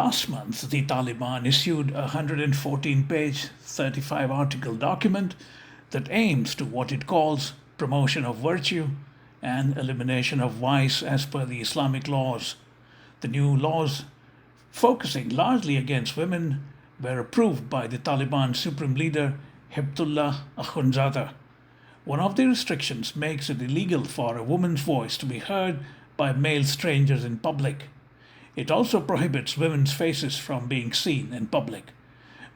Last month, the Taliban issued a 114-page, 35-article document that aims to what it calls promotion of virtue and elimination of vice as per the Islamic laws. The new laws, focusing largely against women, were approved by the Taliban Supreme Leader Hibatullah Akhundzada. One of the restrictions makes it illegal for a woman's voice to be heard by male strangers in public. It also prohibits women's faces from being seen in public.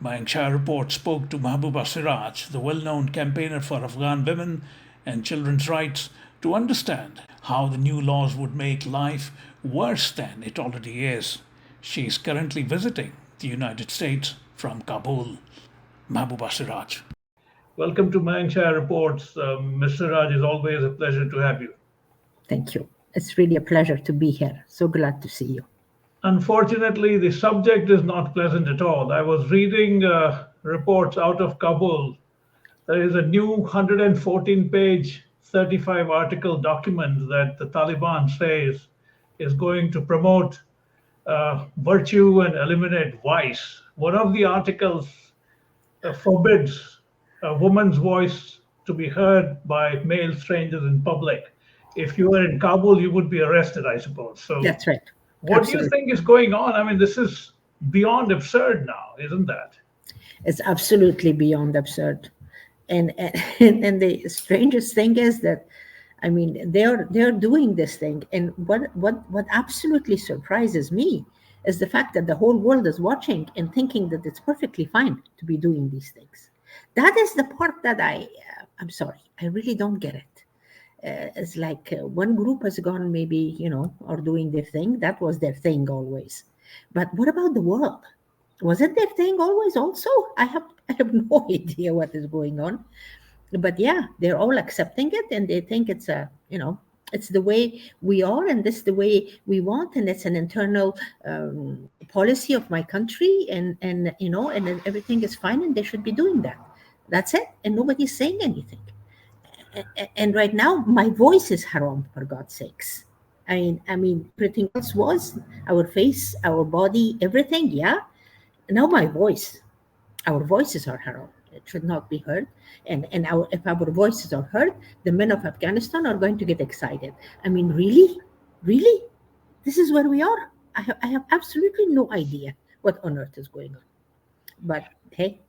Mayank Chhaya Reports spoke to Mahbouba Seraj, the well-known campaigner for Afghan women and children's rights, to understand how the new laws would make life worse than it already is. She is currently visiting the United States from Kabul. Mahbouba Seraj. Welcome to Mayank Chhaya Reports. Mr. Raj, it's always a pleasure to have you. Thank you. It's really a pleasure to be here. So glad to see you. Unfortunately, the subject is not pleasant at all. I was reading reports out of Kabul. There is a new 114-page, 35-article document that the Taliban says is going to promote virtue and eliminate vice. One of the articles forbids a woman's voice to be heard by male strangers in public. If you were in Kabul, you would be arrested, I suppose. So that's right. What do you think is going on? I mean, this is beyond absurd now, isn't that? It's absolutely beyond absurd. And the strangest thing is that, I mean, they're doing this thing. And what absolutely surprises me is the fact that the whole world is watching and thinking that it's perfectly fine to be doing these things. That is the part that I'm sorry, I really don't get it. It's like one group has gone maybe, are doing their thing. That was their thing always. But what about the world? Was it their thing always also? I have no idea what is going on. But yeah, they're all accepting it and they think it's it's the way we are and this is the way we want. And it's an internal policy of my country and everything is fine and they should be doing that. That's it. And nobody's saying anything. And right now, my voice is haram, for God's sakes. I mean, everything else was our face, our body, everything. Yeah. Now my voice, our voices are haram. It should not be heard. And if our voices are heard, the men of Afghanistan are going to get excited. I mean, really? This is where we are. I have absolutely no idea what on earth is going on. But hey.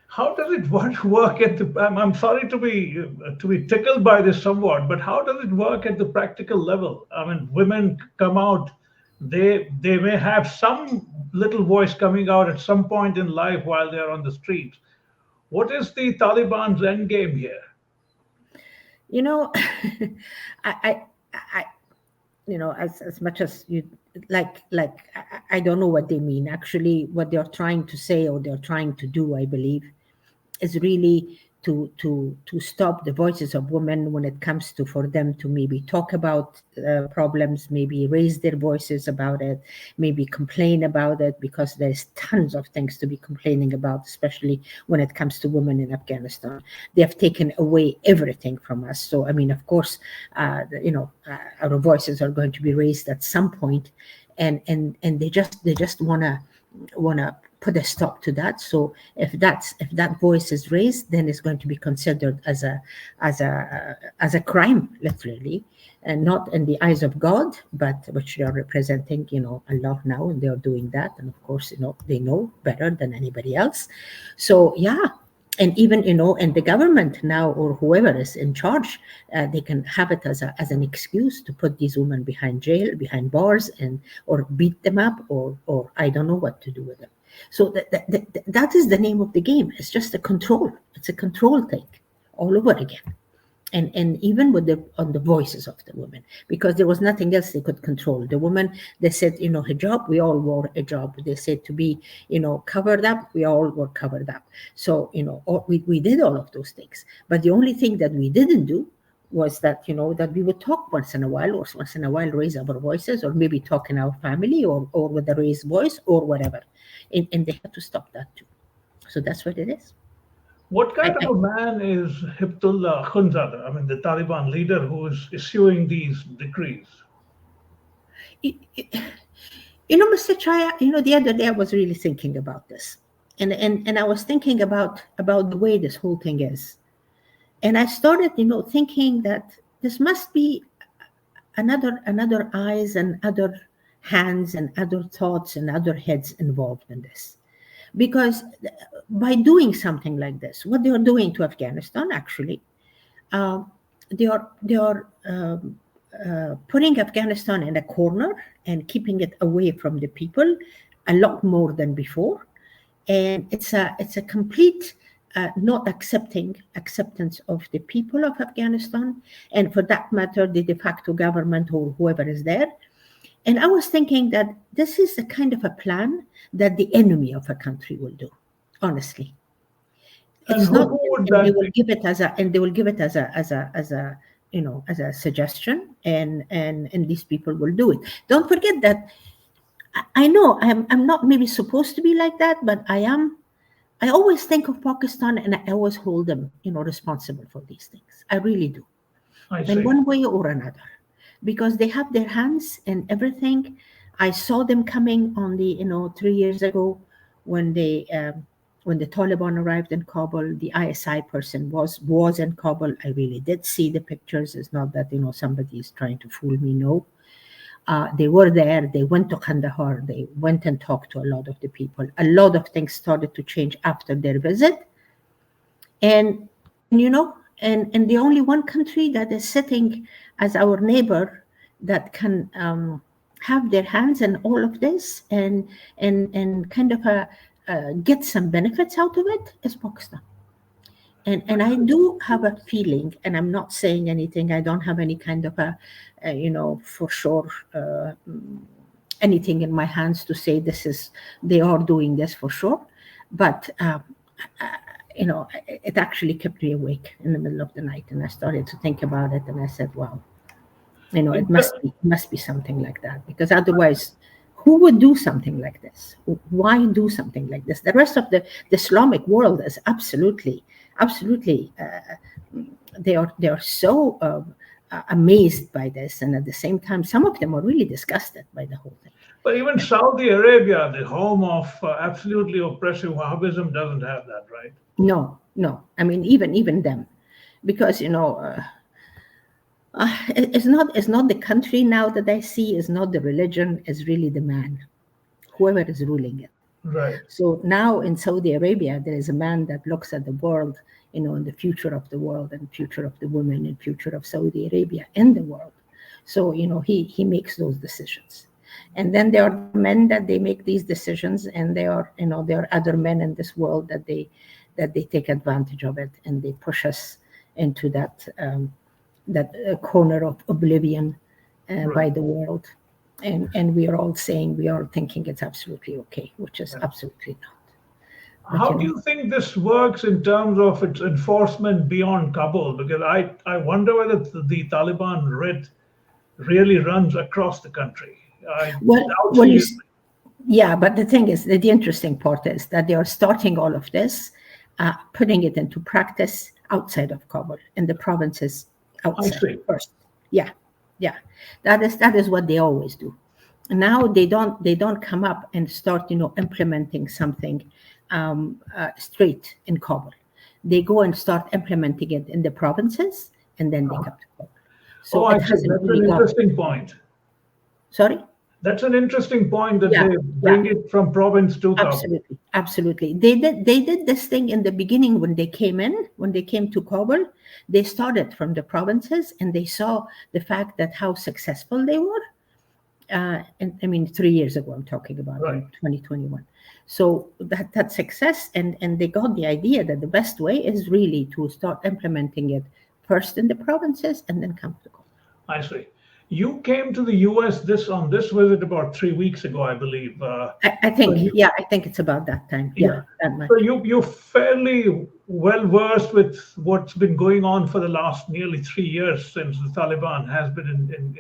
How does it work at the? I'm sorry to be tickled by this somewhat, but how does it work at the practical level? I mean, women come out, they may have some little voice coming out at some point in life while they're on the streets. What is the Taliban's end game here? As much as you like, I don't know what they mean. Actually, what they're trying to say or they're trying to do, I believe, is really to stop the voices of women when it comes to for them to maybe talk about problems, maybe raise their voices about it, maybe complain about it, because there's tons of things to be complaining about, especially when it comes to women in Afghanistan. They have taken away everything from us. So, I mean, of course, our voices are going to be raised at some point, and they just wanna put a stop to that. So if that voice is raised, then it's going to be considered as a crime, literally, and not in the eyes of God, but which they are representing, Allah now, and they are doing that. And of course, they know better than anybody else. So yeah. And even, and the government now or whoever is in charge, they can have it as an excuse to put these women behind behind bars, or beat them up, or I don't know what to do with them. So that is the name of the game. It's just a control. It's a control thing all over again. And even with on the voices of the women, because there was nothing else they could control. The women, they said, hijab, we all wore a hijab. They said to be, covered up, we all were covered up. So, we did all of those things. But the only thing that we didn't do was that, that we would talk once in a while, or once in a while raise our voices, or maybe talk in our family, or with a raised voice, or whatever. And they had to stop that too. So that's what it is. What kind of a man is Hibatullah Akhundzada? I mean, the Taliban leader who is issuing these decrees. Mr. Chaya, the other day I was really thinking about this. And I was thinking about the way this whole thing is. And I started, thinking that this must be another eyes and other hands and other thoughts and other heads involved in this. Because by doing something like this, what they are doing to Afghanistan, actually, uh, they are putting Afghanistan in a corner and keeping it away from the people a lot more than before. And it's a complete not acceptance of the people of Afghanistan, and for that matter, the de facto government or whoever is there. And I was thinking that this is the kind of a plan that the enemy of a country will do. Honestly, And it's not. who would And they that will be? give it as a suggestion, and these people will do it. Don't forget that I know I'm not maybe supposed to be like that, but I am. I always think of Pakistan and I always hold them, responsible for these things. I really do, I in see. one way or another, because they have their hands in everything. I saw them coming on the, 3 years ago when when the Taliban arrived in Kabul. The ISI person was in Kabul. I really did see the pictures. It's not that somebody is trying to fool me. No, they were there. They went to Kandahar. They went and talked to a lot of the people. A lot of things started to change after their visit. And, and the only one country that is sitting as our neighbor that can have their hands in all of this and kind of get some benefits out of it is Pakistan. And I do have a feeling, and I'm not saying anything. I don't have any kind of for sure anything in my hands to say they are doing this for sure. But it actually kept me awake in the middle of the night, and I started to think about it, and I said, "Wow, it must be something like that, because otherwise." Who would do something like this? Why do something like this? The rest of the Islamic world is absolutely they are so amazed by this, and at the same time some of them are really disgusted by the whole thing. But even Saudi Arabia, the home of absolutely oppressive Wahhabism, doesn't have that, right? No, I mean, even them, because it's not the country now that I see, is not the religion, is really the man, whoever is ruling it. Right. So now in Saudi Arabia, there is a man that looks at the world, and the future of the world and future of the women and future of Saudi Arabia and the world. So, he makes those decisions. And then there are men that they make these decisions, and there are other men in this world that they take advantage of it, and they push us into that corner of oblivion by the world. And we are all saying, we are thinking it's absolutely okay, which is absolutely not. But, How do you think this works in terms of its enforcement beyond Kabul? Because I wonder whether the Taliban really runs across the country. I doubt well, seriously. yeah, but the thing is, the interesting part is that they are starting all of this, putting it into practice outside of Kabul, in the provinces I outside see. first. Yeah. That is what they always do. Now they don't come up and start implementing something straight in Kabul. They go and start implementing it in the provinces, and then they come to Kabul. Oh, So I it see. hasn't That's an really got. interesting point. Sorry. That's an interesting point that Yeah, they yeah. bring it from province to Kabul. Absolutely. They did this thing in the beginning when they came to Kabul. They started from the provinces, and they saw the fact that how successful they were. And I mean, 3 years ago, I'm talking about Right. in 2021. So that success, and they got the idea that the best way is really to start implementing it first in the provinces and then come to Kabul. I see. You came to the U.S. on this visit about 3 weeks ago, I believe. I So think, you, yeah, I think it's about that time. yeah. Yeah, that much. So you're fairly well versed with what's been going on for the last nearly 3 years since the Taliban has been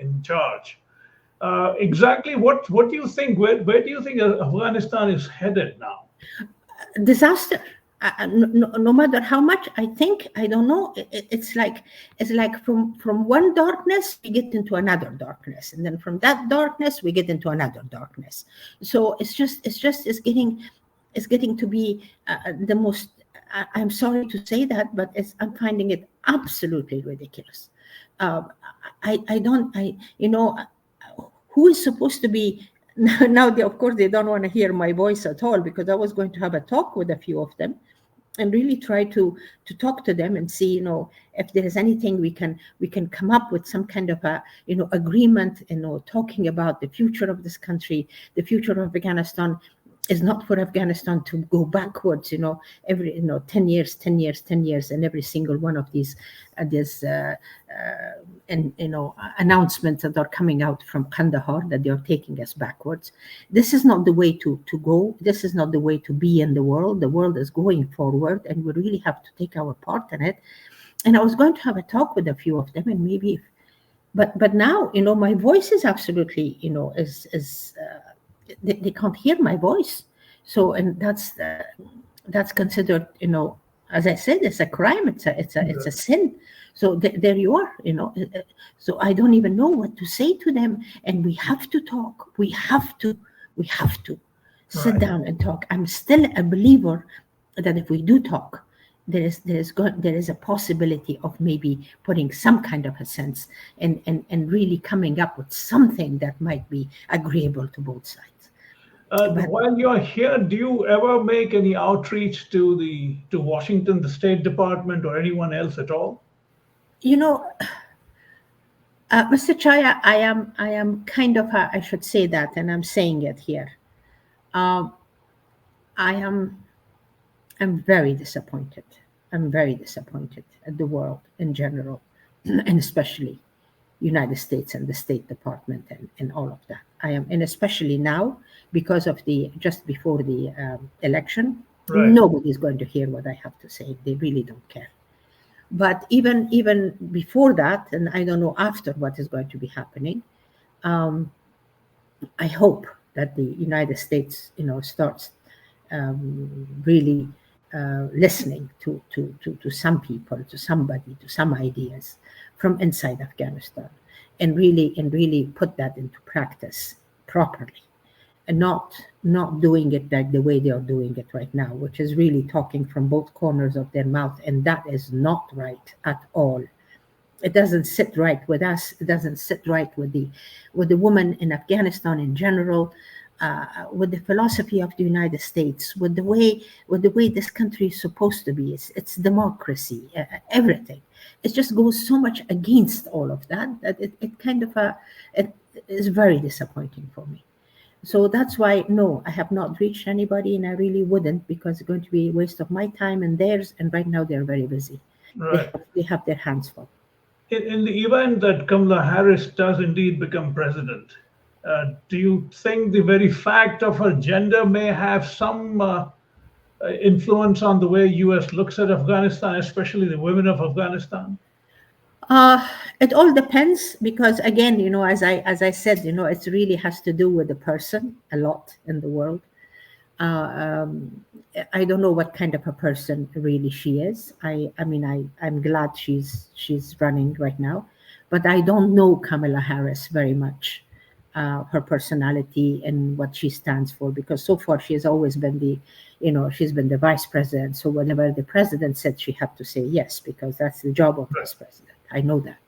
in charge. Exactly what do you think? Where do you think Afghanistan is headed now? Disaster. no matter how much I think, I don't know. It's like from one darkness we get into another darkness, and then from that darkness we get into another darkness. So it's getting to be the most. I'm sorry to say that, but I'm finding it absolutely ridiculous. Uh, I don't. Who is supposed to be now? Of course, they don't want to hear my voice at all, because I was going to have a talk with a few of them and really try to talk to them and see, if there is anything we can come up with, some kind of a agreement, talking about the future of this country. The future of Afghanistan is not for Afghanistan to go backwards, every 10 years, 10 years, 10 years, and every single one of these and announcements that are coming out from Kandahar, that they are taking us backwards. This is not the way to go. This is not the way to be in the world. The world is going forward, and we really have to take our part in it. And I was going to have a talk with a few of them, and maybe, but now, my voice is absolutely, they can't hear my voice. So, and that's considered, as I said, it's a crime. It's a sin. So there you are, So I don't even know what to say to them. And we have to talk. We have to sit Right. down and talk. I'm still a believer that if we do talk, there is a possibility of maybe putting some kind of a sense and really coming up with something that might be agreeable to both sides. But While you're here, do you ever make any outreach to Washington, the State Department, or anyone else at all? you know, Mr. Chaya, I am kind of I should say that, and I'm saying it here. Um, I am I'm very disappointed. I'm very disappointed at the world in general, and especially United States and the State Department and all of that. I am, and especially now, because of the just before the election, Right. nobody's going to hear what I have to say. They really don't care. But even before that, and I don't know after what is going to be happening, um, I hope that the United States, starts really listening to some people, to somebody, to some ideas from inside Afghanistan, and really put that into practice properly, and not doing it like the way they are doing it right now, which is really talking from both corners of their mouth, and that is not right at all. It doesn't sit right with us. It doesn't sit right with the woman in Afghanistan in general, with the philosophy of the United States, with the way this country is supposed to be. It's democracy, everything. It just goes so much against all of that that it kind of it is very disappointing for me. So that's why, no, I have not reached anybody, and I really wouldn't, because it's going to be a waste of my time and theirs. And right now they're very busy. They Right. have, they have their hands full. In the event that Kamala Harris does indeed become president, do you think the very fact of her gender may have some influence on the way U.S. looks at Afghanistan, especially the women of Afghanistan? Uh, it all depends, because again, as I said, it really has to do with the person a lot in the world. Uh, um, I don't know what kind of a person really she is. I mean, I'm glad she's running right now, but I don't know Kamala Harris very much, her personality and what she stands for, because so far she has always been she's been the vice president. So whenever the president said, she had to say yes, because that's the job of Right. vice president. I know that.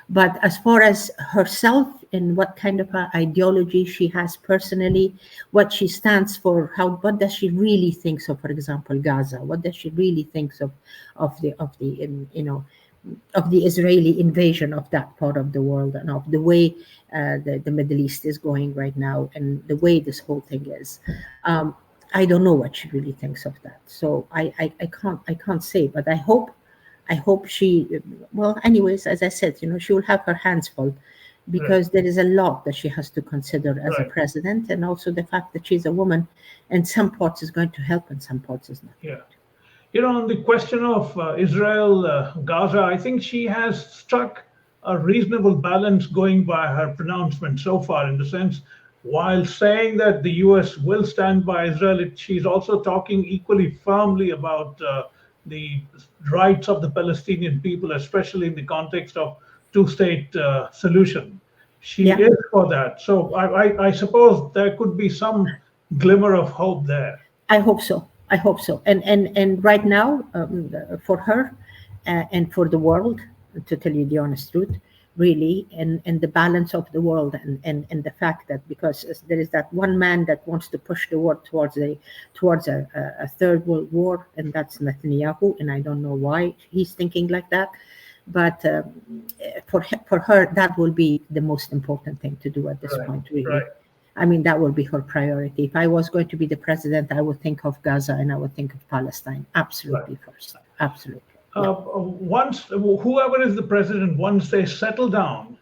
But as far as herself and what kind of a ideology she has personally, what she stands for, what does she really thinks of, for example, Gaza? What does she really thinks of the Israeli invasion of that part of the world, and of the way the Middle East is going right now, and the way this whole thing is? Um, I don't know what she really thinks of that. So I can't say, but I hope she, well, anyways, as I said, she will have her hands full, Right. because there is a lot that she has to consider as a Right. president, and also the fact that she's a woman, and some parts is going to help and some parts is not going Yeah. On the question of Israel, Gaza, I think she has struck a reasonable balance going by her pronouncement so far, in the sense while saying that the US will stand by Israel, she's also talking equally firmly about the rights of the Palestinian people, especially in the context of two-state solution. She Yeah. is for that. So I suppose there could be some glimmer of hope there. I hope so. I hope so. And right now, for her and for the world, to tell you the honest truth, really, and the balance of the world, and the fact that because there is that one man that wants to push the world towards a third world war, and that's Netanyahu, and I don't know why he's thinking like that. But for her, that will be the most important thing to do at this Right, point, really. right, I mean, that will be her priority. If I was going to be the president, I would think of Gaza and I would think of Palestine. right. Absolutely first. Absolutely. Yeah. Once whoever is the president, once they settle down,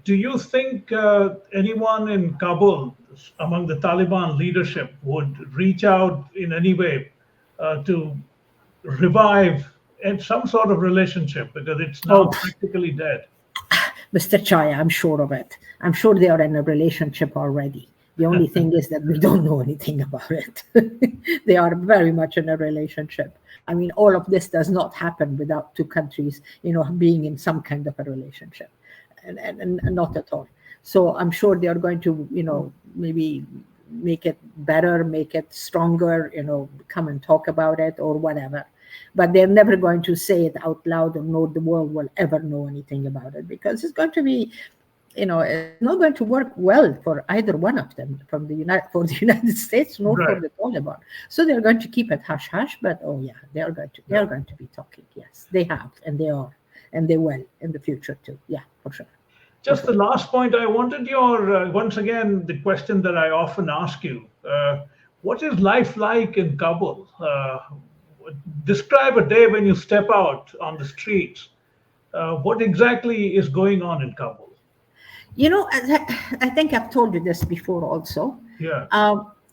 do you think anyone in Kabul, among the Taliban leadership, would reach out in any way to revive some sort of relationship because it's Oh, now practically dead? Mr. Chaya, I'm sure of it. I'm sure they are in a relationship already. The only thing is that we don't know anything about it. They are very much in a relationship. I mean, all of this does not happen without two countries, being in some kind of a relationship, and not at all. So I'm sure they are going to, maybe make it better, make it stronger, come and talk about it or whatever. But they're never going to say it out loud, or no, the world will ever know anything about it, because it's going to be, it's not going to work well for either one of them, for the United States nor for Right. the Taliban. So they're going to keep it hush hush. But oh yeah, they are going to be talking. Yes, they have, and they are, and they will in the future too. Yeah, for sure. For Just the sure. last point, I wanted your, once again, the question that I often ask you. What is life like in Kabul? Describe a day when you step out on the streets. What exactly is going on in Kabul? I think I've told you this before also. Yeah,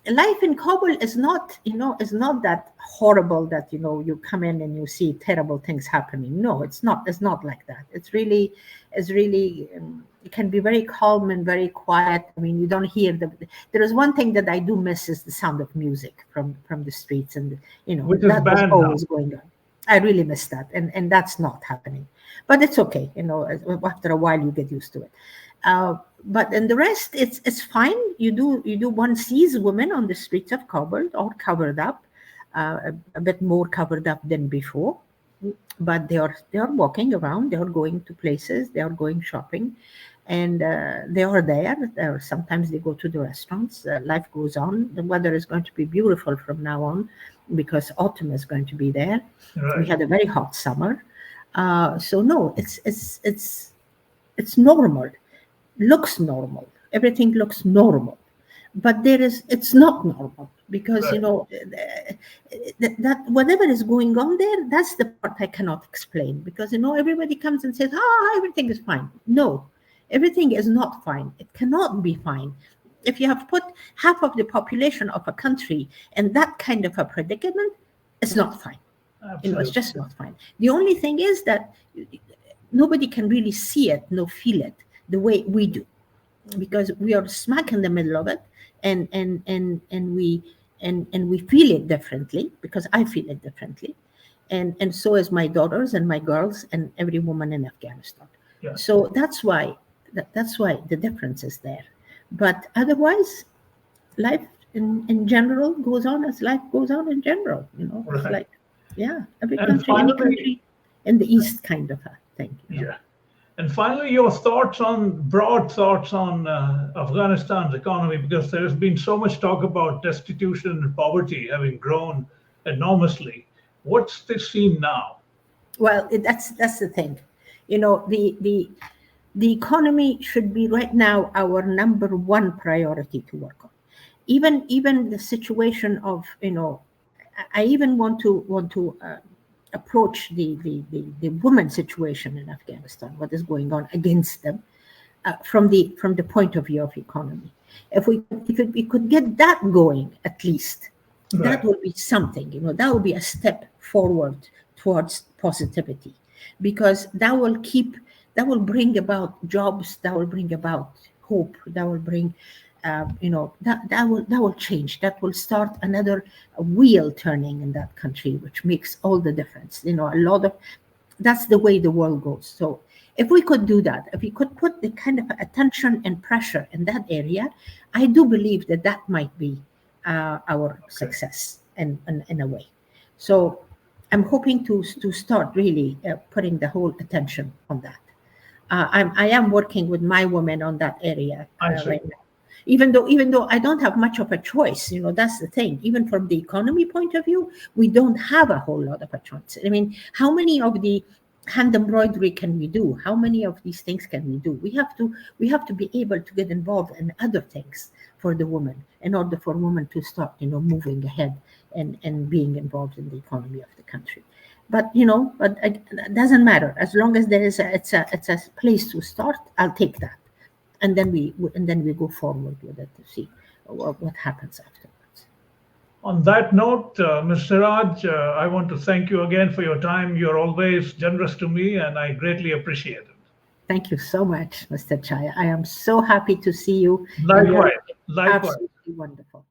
Life in Kabul is not that horrible that you come in and you see terrible things happening. No, it's not. It's not like that. It's really it can be very calm and very quiet. I mean, you don't hear the. There is one thing that I do miss is the sound of music from the streets, and which is that was banned now. always going on. I really miss that, and that's not happening. But it's okay. After a while you get used to it. But in the rest, it's fine. One sees women on the streets of Kabul all covered up, a bit more covered up than before, but they are walking around. They are going to places. They are going shopping, and they are there. Sometimes they go to the restaurants. Life goes on. The weather is going to be beautiful from now on, because autumn is going to be there. We Right. had a very hot summer, so no, it's normal, looks normal. Everything looks normal, but it's not normal, because Right. that whatever is going on there, that's the part I cannot explain, because everybody comes and says, everything is fine. No, everything is not fine. It cannot be fine. If you have put half of the population of a country in that kind of a predicament, it's not fine. It's Absolutely. just not fine. The only thing is that nobody can really see it, no feel it the way we do, because we are smack in the middle of it, and we feel it differently, because I feel it differently, and so is my daughters and my girls and every woman in Afghanistan. Yeah. So that's why the difference is there. But otherwise, life in general goes on as life goes on in general. It's Right. like, yeah, And any finally, country in the East kind of a thing. yeah. And finally, your broad thoughts on Afghanistan's economy, because there has been so much talk about destitution and poverty having grown enormously. What's the scene now? Well, that's the thing. The economy should be right now our number one priority to work on. Even the situation of, I even want to approach the women situation in Afghanistan, what is going on against them, from the point of view of economy. If we could get that going, at least that Right. would be something. That would be a step forward towards positivity, because that will bring about jobs, that will bring about hope, that will bring that will change. That will start another wheel turning in that country, which makes all the difference. That's the way the world goes. So if we could do that, if we could put the kind of attention and pressure in that area, I do believe that might be our success in a way. So I'm hoping to start really putting the whole attention on that. I am working with my women on that area right now. Even though I don't have much of a choice, that's the thing. Even from the economy point of view, we don't have a whole lot of a choice. I mean, how many of the hand embroidery can we do? How many of these things can we do? We have to be able to get involved in other things for the women in order for women to start, moving ahead and being involved in the economy of the country. But it doesn't matter as long as there is it's a place to start. I'll take that, and then we go forward with it to see what happens afterwards. On that note, Ms. Seraj, I want to thank you again for your time. You're always generous to me, and I greatly appreciate it. Thank you so much, Mr. Chhaya. I am so happy to see you. Likewise. Likewise. Absolutely wonderful.